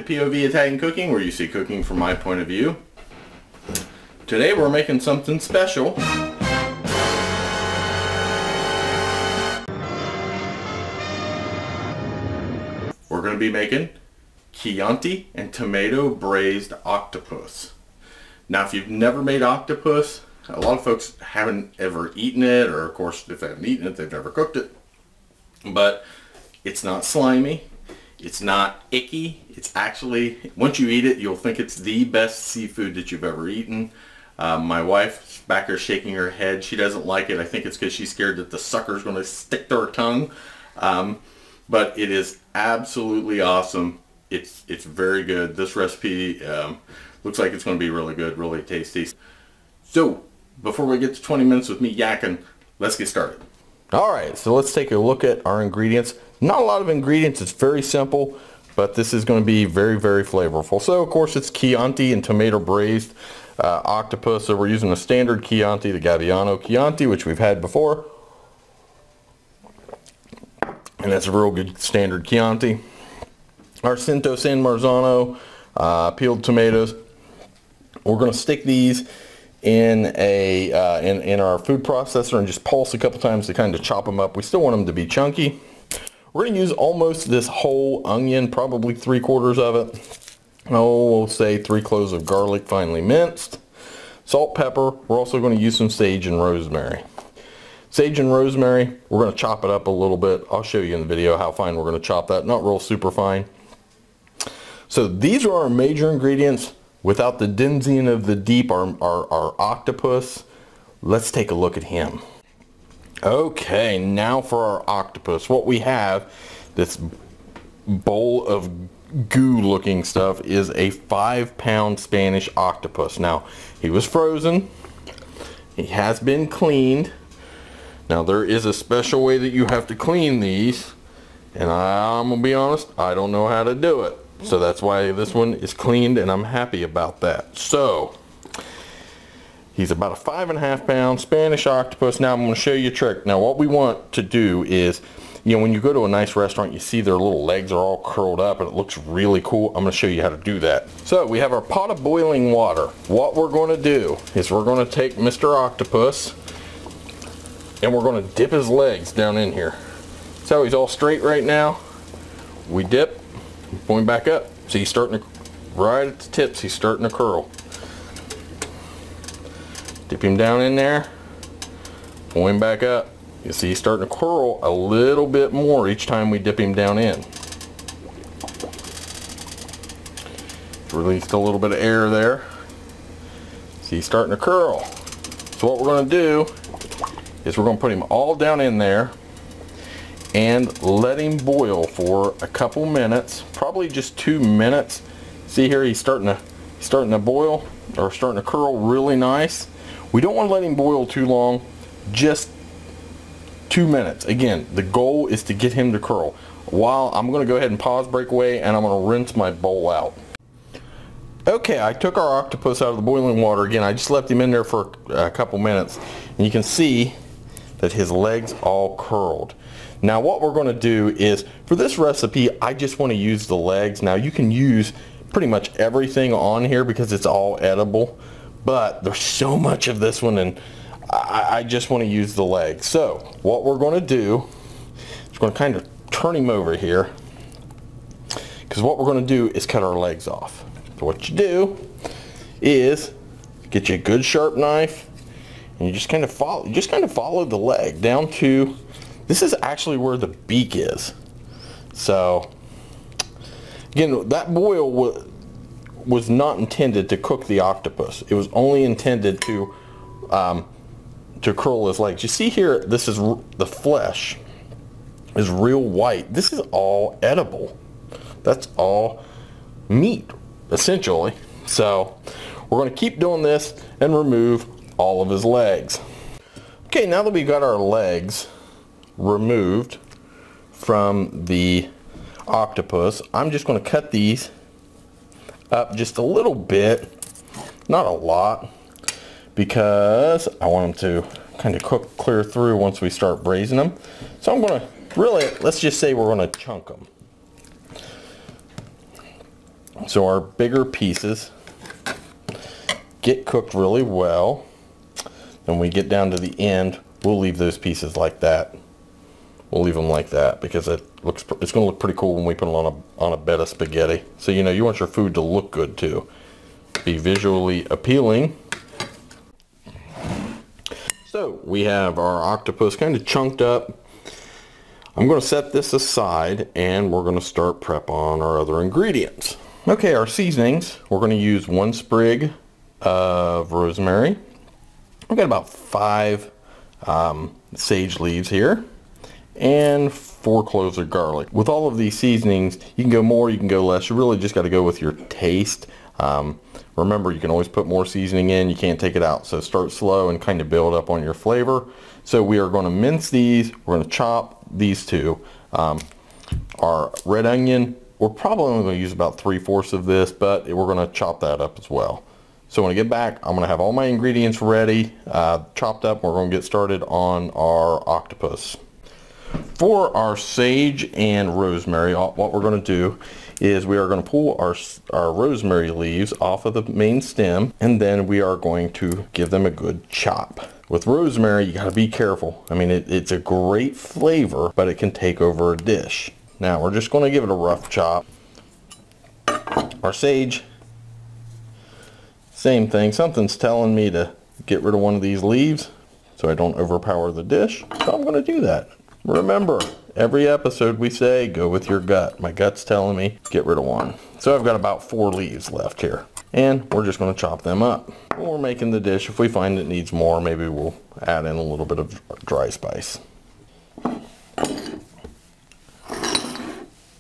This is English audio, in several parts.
to POV Italian Cooking, where you see cooking from my point of view. Today we're making something special. We're going to be making Chianti and Tomato Braised Octopus. Now if you've never made octopus, a lot of folks haven't ever eaten it, or of course if they haven't eaten it, they've never cooked it. But it's not slimy. It's not icky. It's actually, once you eat it, you'll think it's the best seafood that you've ever eaten. My wife's back there shaking her head. She doesn't like it. I think it's because she's scared that the sucker's going to stick to her tongue. But it is absolutely awesome. It's very good. This recipe looks like it's going to be really good, really tasty. So, before we get to 20 minutes with me yakking, let's get started. Alright, so let's take a look at our ingredients. Not a lot of ingredients, it's very simple, but this is going to be very, very flavorful. So of course it's Chianti and tomato braised octopus. So we're using a standard Chianti, the Gabbiano Chianti, which we've had before. And that's a real good standard Chianti. Our Cinto San Marzano peeled tomatoes. We're going to stick these in in our food processor and just pulse a couple times to kind of chop them up. We still want them to be chunky. We're going to use almost this whole onion, probably 3/4 of it. Oh, we'll say 3 cloves of garlic finely minced. Salt, pepper. We're also going to use some sage and rosemary. Sage and rosemary, we're going to chop it up a little bit. I'll show you in the video how fine we're going to chop that. Not real super fine. So these are our major ingredients. Without the denizen of the deep, our octopus. Let's take a look at him. Okay, now for our octopus. What we have, this bowl of goo looking stuff, is a 5-pound Spanish octopus. Now, he was frozen. He has been cleaned. Now, there is a special way that you have to clean these. And I'm going to be honest, I don't know how to do it. So that's why this one is cleaned, and I'm happy about that. So, he's about a 5.5-pound Spanish octopus. Now I'm going to show you a trick. Now what we want to do is, you know, when you go to a nice restaurant, you see their little legs are all curled up and it looks really cool. I'm going to show you how to do that. So we have our pot of boiling water. What we're going to do is we're going to take Mr. Octopus and we're going to dip his legs down in here. So he's all straight right now. We dip, going back up. So he's starting to, right at the tips, he's starting to curl. Dip him down in there, pull him back up. You see he's starting to curl a little bit more each time we dip him down in. Released a little bit of air there. See, he's starting to curl. So what we're going to do is we're going to put him all down in there and let him boil for a couple minutes, probably just 2 minutes. See here, he's starting to boil, or starting to curl really nice. We don't want to let him boil too long, just 2 minutes. Again, the goal is to get him to curl. While I'm going to go ahead and pause, break away, and I'm going to rinse my bowl out. Okay, I took our octopus out of the boiling water. Again, I just left him in there for a couple minutes. And you can see that his legs all curled. Now what we're going to do is, for this recipe, I just want to use the legs. Now you can use pretty much everything on here because it's all edible. But there's so much of this one, and I just want to use the legs. So what we're going to do is we're going to kind of turn him over here, because what we're going to do is cut our legs off. So what you do is get you a good sharp knife, and you just kind of follow the leg down to, this is actually where the beak is. So again, that boil was not intended to cook the octopus. It was only intended to curl his legs. You see here, this is the flesh is real white. This is all edible. That's all meat, essentially. So we're going to keep doing this and remove all of his legs. Okay, now that we've got our legs removed from the octopus, I'm just going to cut these up just a little bit, not a lot, because I want them to kind of cook clear through once we start braising them. So I'm going to really, let's just say we're going to chunk them. So our bigger pieces get cooked really well. Then we get down to the end, we'll leave those pieces like that. We'll leave them like that because it's going to look pretty cool when we put them on a bed of spaghetti. So you know, you want your food to look good too, be visually appealing. So we have our octopus kind of chunked up. I'm going to set this aside and we're going to start prep on our other ingredients. Okay, our seasonings, we're going to use 1 sprig of rosemary. I've got about 5 sage leaves here and 4 cloves of garlic. With all of these seasonings, you can go more, you can go less. You really just got to go with your taste. Remember, you can always put more seasoning in, you can't take it out. So start slow and kind of build up on your flavor. So we are going to mince these, we're going to chop these 2. Our red onion, we're probably only going to use about 3/4 of this, but we're going to chop that up as well. So when I get back, I'm going to have all my ingredients ready, chopped up. We're going to get started on our octopus. For our sage and rosemary, what we're going to do is we are going to pull our rosemary leaves off of the main stem, and then we are going to give them a good chop. With rosemary, you got to be careful. I mean, it's a great flavor, but it can take over a dish. Now, we're just going to give it a rough chop. Our sage, same thing. Something's telling me to get rid of one of these leaves so I don't overpower the dish. So I'm going to do that. Remember, every episode we say, go with your gut. My gut's telling me, get rid of one. So I've got about 4 leaves left here. And we're just going to chop them up. When we're making the dish, if we find it needs more, maybe we'll add in a little bit of dry spice.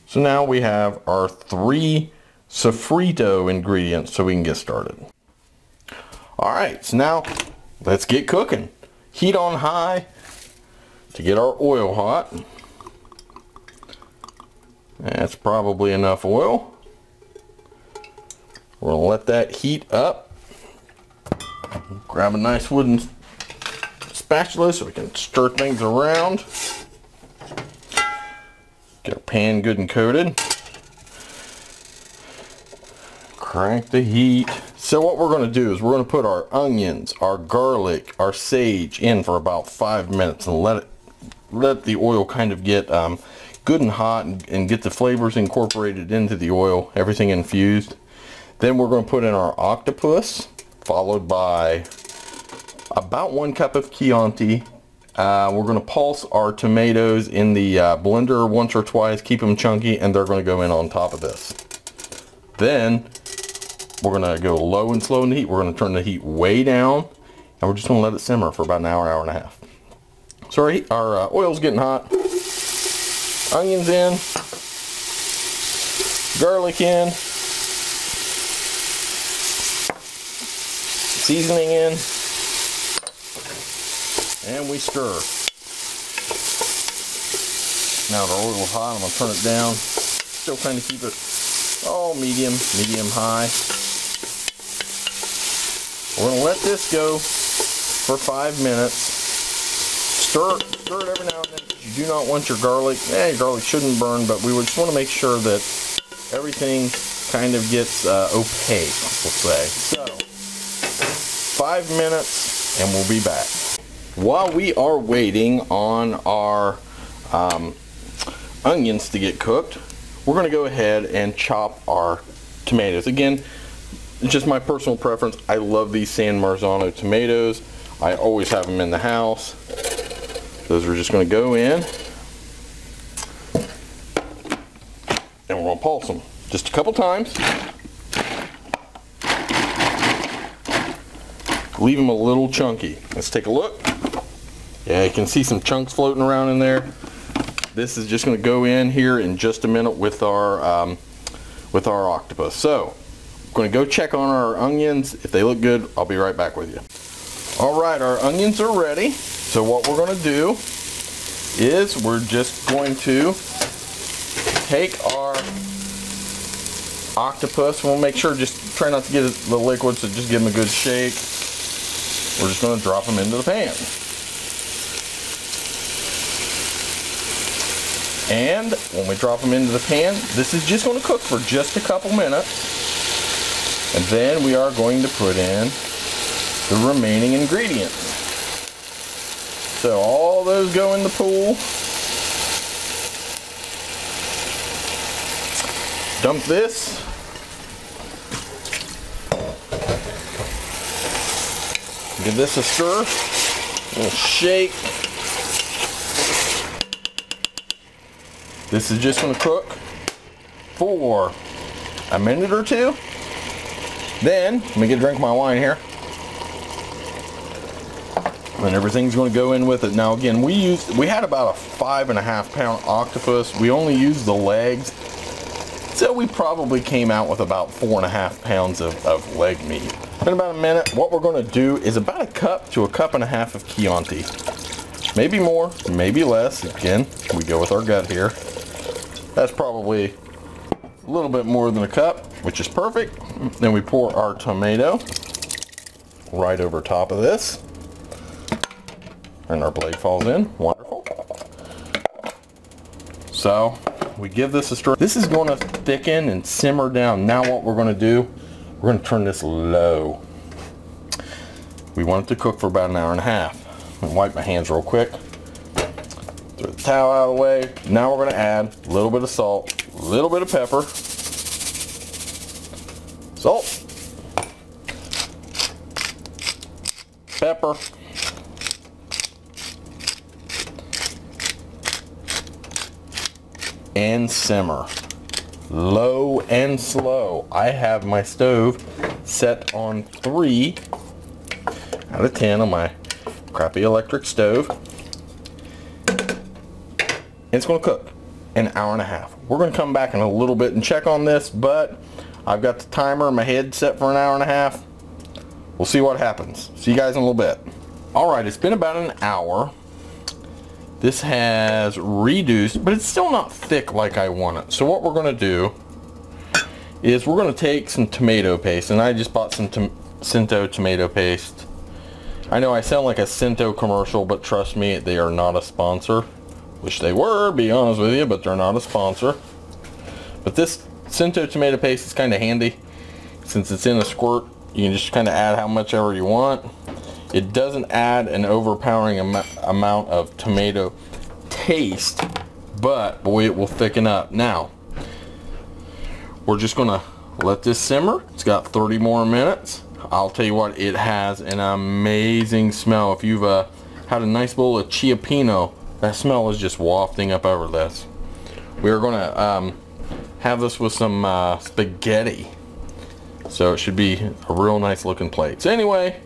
So now we have our 3 sofrito ingredients so we can get started. Alright, so now let's get cooking. Heat on high to get our oil hot. That's probably enough oil. We're going to let that heat up. Grab a nice wooden spatula so we can stir things around. Get our pan good and coated. Crank the heat. So what we're going to do is we're going to put our onions, our garlic, our sage in for about 5 minutes and let the oil kind of get good and hot and get the flavors incorporated into the oil, everything infused. Then we're going to put in our octopus, followed by about 1 cup of Chianti. We're going to pulse our tomatoes in the blender once or twice, keep them chunky, and they're going to go in on top of this. Then we're going to go low and slow in the heat. We're going to turn the heat way down, and we're just going to let it simmer for about an hour, hour and a half. So our oil's getting hot. Onions in, garlic in, seasoning in, and we stir. Now the oil's hot, I'm going to turn it down. Still kind of keep it medium high. We're going to let this go for 5 minutes. Stir it every now and then. You do not want your garlic. Your garlic shouldn't burn, but we just want to make sure that everything kind of gets opaque, we'll say. So, 5 minutes and we'll be back. While we are waiting on our onions to get cooked, we're going to go ahead and chop our tomatoes. Again, it's just my personal preference. I love these San Marzano tomatoes. I always have them in the house. Those are just going to go in. And we're going to pulse them just a couple times. Leave them a little chunky. Let's take a look. Yeah, you can see some chunks floating around in there. This is just going to go in here in just a minute with our octopus. So, I'm going to go check on our onions. If they look good, I'll be right back with you. Alright, our onions are ready. So what we're going to do is we're just going to take our octopus. We'll make sure, just try not to get the liquid, so just give them a good shake. We're just going to drop them into the pan. And when we drop them into the pan, this is just going to cook for just a couple minutes. And then we are going to put in the remaining ingredients. So all those go in the pool. Dump this. Give this a stir. A little shake. This is just going to cook for a minute or two. Then, let me get a drink of my wine here. And everything's going to go in with it. Now again, we had about a 5.5 pound octopus. We only used the legs. So we probably came out with about 4.5 pounds of leg meat. In about a minute, what we're going to do is about a cup to a cup and a half of Chianti. Maybe more, maybe less. Again, we go with our gut here. That's probably a little bit more than a cup, which is perfect. Then we pour our tomato right over top of this. And our blade falls in. Wonderful. So we give this a stir. This is going to thicken and simmer down. Now what we're going to do, we're going to turn this low. We want it to cook for about an hour and a half. I'm going to wipe my hands real quick. Throw the towel out of the way. Now we're going to add a little bit of salt, a little bit of pepper, salt, pepper, and simmer. Low and slow. I have my stove set on 3 out of 10 on my crappy electric stove. It's going to cook an hour and a half. We're going to come back in a little bit and check on this, but I've got the timer in my head set for an hour and a half. We'll see what happens. See you guys in a little bit. Alright, it's been about an hour. This has reduced, but it's still not thick like I want it. So what we're going to do is we're going to take some tomato paste, and I just bought some Cinto tomato paste. I know I sound like a Cinto commercial, but trust me, they are not a sponsor. Wish they were, be honest with you, but they're not a sponsor. But this Cinto tomato paste is kind of handy. Since it's in a squirt, you can just kind of add how much ever you want. It doesn't add an overpowering amount of tomato taste, but boy, it will thicken up. Now, we're just gonna let this simmer. It's got 30 more minutes. I'll tell you what, it has an amazing smell. If you've had a nice bowl of Chiapino, that smell is just wafting up over this. We're gonna have this with some spaghetti. So it should be a real nice looking plate. So anyway,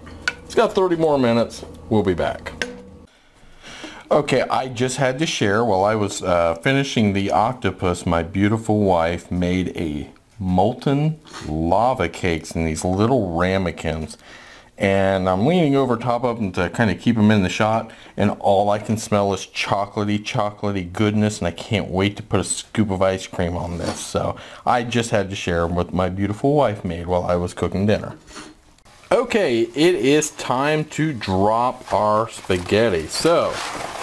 it's got 30 more minutes. We'll be back. Okay, I just had to share, while I was finishing the octopus, my beautiful wife made a molten lava cakes in these little ramekins. And I'm leaning over top of them to kind of keep them in the shot, and all I can smell is chocolatey goodness, and I can't wait to put a scoop of ice cream on this. So I just had to share what my beautiful wife made while I was cooking dinner. Okay, it is time to drop our spaghetti. So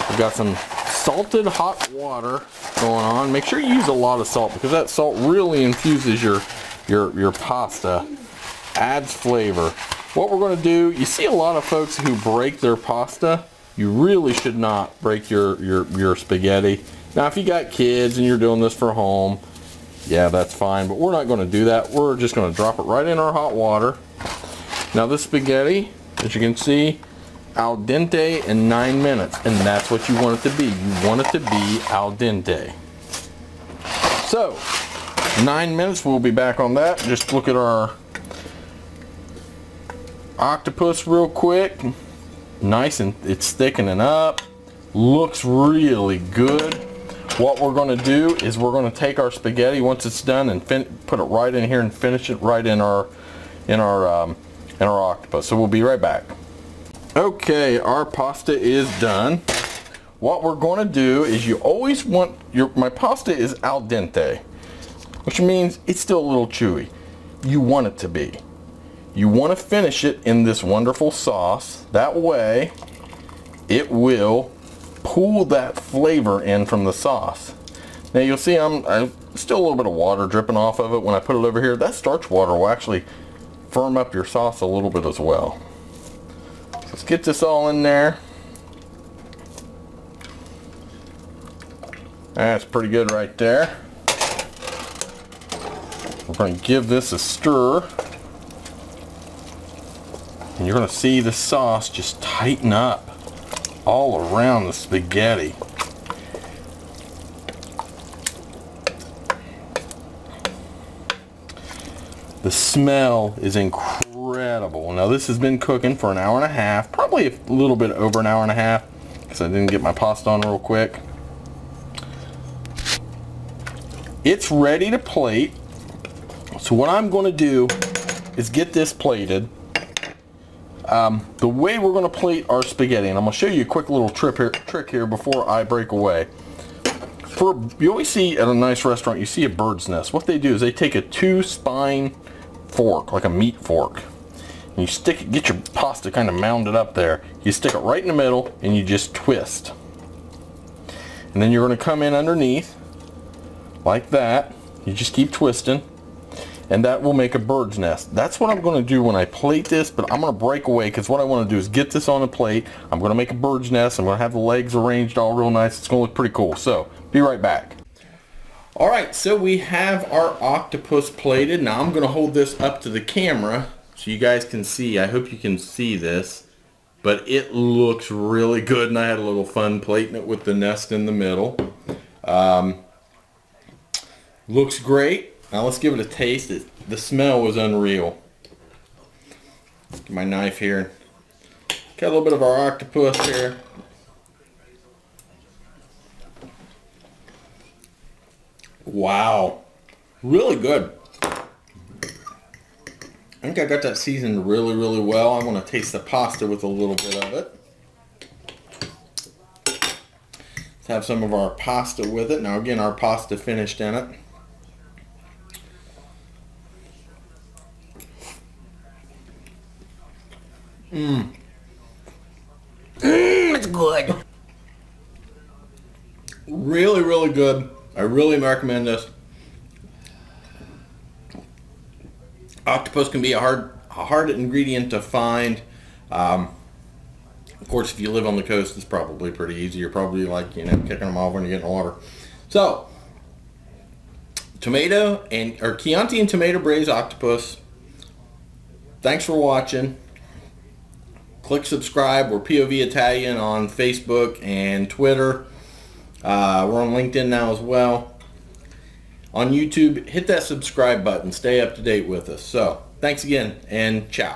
we've got some salted hot water going on. Make sure you use a lot of salt, because that salt really infuses your pasta, adds flavor. What we're going to do, you see a lot of folks who break their pasta. You really should not break your spaghetti. Now if you got kids and you're doing this for home, yeah, that's fine, but we're not going to do that. We're just going to drop it right in our hot water. Now this spaghetti, as you can see, al dente in 9 minutes, and that's what you want it to be. You want it to be al dente. So 9 minutes, we'll be back on that. Just look at our octopus real quick. Nice, and it's thickening up. Looks really good. What we're going to do is we're going to take our spaghetti once it's done and put it right in here and finish it right in our octopus. So we'll be right back. Okay, our pasta is done. What we're going to do is, you always want my pasta is al dente, which means it's still a little chewy. You want it to be. You want to finish it in this wonderful sauce. That way it will pull that flavor in from the sauce. Now you'll see I'm still a little bit of water dripping off of it when I put it over here. That starch water will actually firm up your sauce a little bit as well. So let's get this all in there. That's pretty good right there. We're going to give this a stir. And you're going to see the sauce just tighten up all around the spaghetti. The smell is incredible. Now this has been cooking for an hour and a half, probably a little bit over an hour and a half, because I didn't get my pasta on real quick. It's ready to plate. So what I'm going to do is get this plated. The way we're going to plate our spaghetti, and I'm going to show you a quick little trick here before I break away. You always see at a nice restaurant, you see a bird's nest. What they do is they take a 2-spine fork, like a meat fork, and you stick it, get your pasta kind of mounded up there. You stick it right in the middle and you just twist. And then you're going to come in underneath like that. You just keep twisting, and that will make a bird's nest. That's what I'm going to do when I plate this, but I'm going to break away because what I want to do is get this on a plate. I'm going to make a bird's nest. I'm going to have the legs arranged all real nice. It's going to look pretty cool. So be right back. Alright, so we have our octopus plated. Now I'm going to hold this up to the camera so you guys can see. I hope you can see this, but it looks really good, and I had a little fun plating it with the nest in the middle. Looks great. Now let's give it a taste. The smell was unreal. Get my knife here. Got a little bit of our octopus here. Wow. Really good. I think I got that seasoned really, really well. I'm going to taste the pasta with a little bit of it. Let's have some of our pasta with it. Now again, our pasta finished in it. It's good. Really, really good. I really recommend this. Octopus can be a hard ingredient to find. Of course, if you live on the coast, it's probably pretty easy. You're probably like, you know, kicking them off when you get in the water. So, Chianti and Tomato Braised Octopus. Thanks for watching. Click subscribe. We're POV Italian on Facebook and Twitter. We're on LinkedIn now as well. On YouTube, hit that subscribe button. Stay up to date with us. So, thanks again, and ciao.